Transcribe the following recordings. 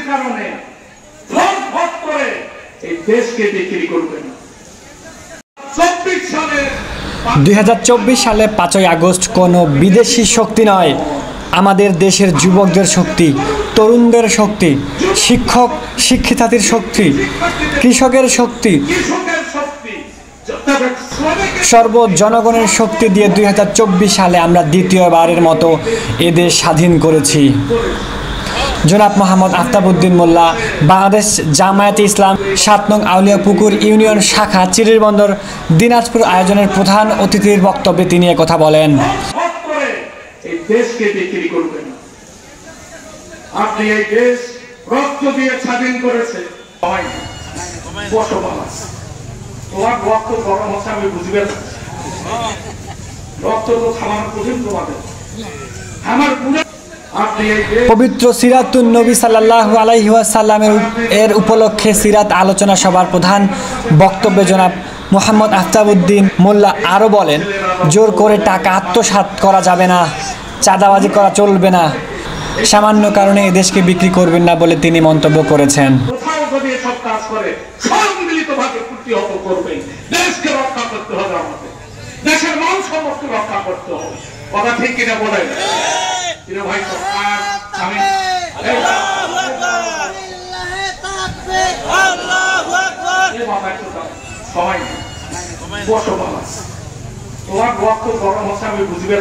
কারণে ধন ভোগ করে এই দেশকে বিক্রি করবে না। 2024 সালে 5ই আগস্ট কোনো বিদেশি শক্তি নয়, আমাদের দেশের যুবকদের শক্তি, তরুণদের শক্তি, শিক্ষক শিক্ষিতাদের শক্তি, কৃষকের শক্তি, সর্ব জনগণের শক্তি দিয়ে 2024 সালে আমরা দ্বিতীয়বারের মতো এদেশ স্বাধীন করেছি। জনাব মোহাম্মদ আফতাবউদ্দিন মোল্লা, বাংলাদেশ জামায়াতে ইসলাম 7 নং আউলিয়াপুকুর ইউনিয়ন শাখা চিরিরবন্দর দিনাজপুর আয়োজনের প্রধান অতিথির বক্তব্যে তিনি কথা বলেন। এই দেশকে বিক্রি করবে না। আপনি এই দেশ রক্ত দিয়ে স্বাধীন করেছে, তোমার রক্ত গরম হচ্ছে আমি বুঝবে, রক্ত তো খাওয়ানো কঠিন তোমাদের। আমার পবিত্র সিরাতুন নবী সাল্লাল্লাহু আলাইহি ওয়াসাল্লামের উপলক্ষে সিরাত আলোচনা সভার প্রধান বক্তব্যে জনাব মোহাম্মদ আফতাবউদ্দিন মোল্লা আরও বলেন, জোর করে টাকা আত্মসাৎ করা যাবে না, চাঁদাবাজি করা চলবে না, সামান্য কারণে এদেশকে বিক্রি করবেন না বলে তিনি মন্তব্য করেছেন। কোথাও যদি সব কাজ করে সম্মিলিতভাবে প্রতিহত করবেন, দেশকে রক্ষা করতে হবে, আমাদের দেশের মান সম্পর্কে রক্ষা করতে হবে। কথা ঠিক কিনা বলেন? ভাই সরকার আমি সবাই তোমার রক্ত গরম হচ্ছে আমি বুঝবে,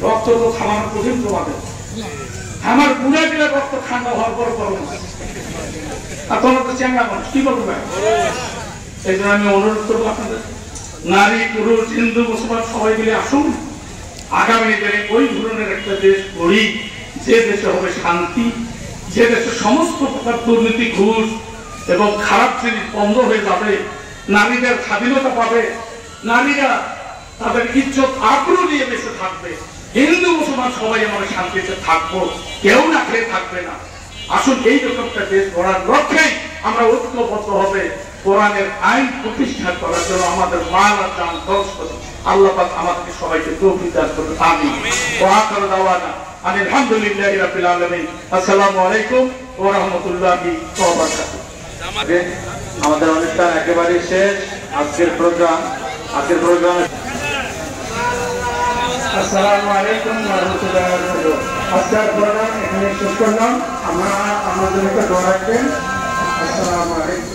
রক্ত তো খাওয়ানো কঠিন তোমাদের। আমার বুড়া গেলে রক্ত ঠান্ডা হওয়ার পর গরম, আর তোমার তো চ্যাংরা মানুষ কি বলবে। এই জন্য আমি অনুরোধ করবো আপনাদের, নারী পুরুষ হিন্দু মুসলমান সবাই মিলে আসুন, আগামী দিনে ওই ধরনের একটা দেশ গড়ি যে দেশে হবে শান্তি, যে দেশে সমস্ত প্রকার দুর্নীতি, ঘুষ এবং খারাপ জিনিস বন্ধ হয়ে যাবে, নারীদের স্বাধীনতা পাবে, নারীরা তাদের ইজ্জত আগ্রহ নিয়ে বেঁচে থাকবে, হিন্দু মুসলমান সবাই আমরা শান্তিতে থাকবো, কেউ না খেয়ে থাকবে না। আসুন এই রকম একটা দেশ গড়ার লক্ষ্যেই আমরা ঐক্যবদ্ধ হবে কোরআনের আইন প্রতিষ্ঠা করার জন্য আমাদের মাল আর জান খরচ করি। আল্লাহ পাক আমাদের সবাইকে তৌফিক দান করুন, আমিন। ওয়া আখিরু দাওয়ানা আলহামদুলিল্লাহি রাব্বিল আলামিন। আসসালামু আলাইকুম ওয়া রাহমাতুল্লাহি ওয়া বারাকাতুহু। আমাদের অনুষ্ঠান একেবারে শেষ। আজকের প্রোগ্রাম আসসালামু আলাইকুম ওয়া রাহমাতুল্লাহি ওয়া বারাকাতুহু। আজকের প্রোগ্রাম এখানে শেষ করলাম। আমরা আমাদের একটা দোয়া রাখবেন। আসসালামু আলাইকুম।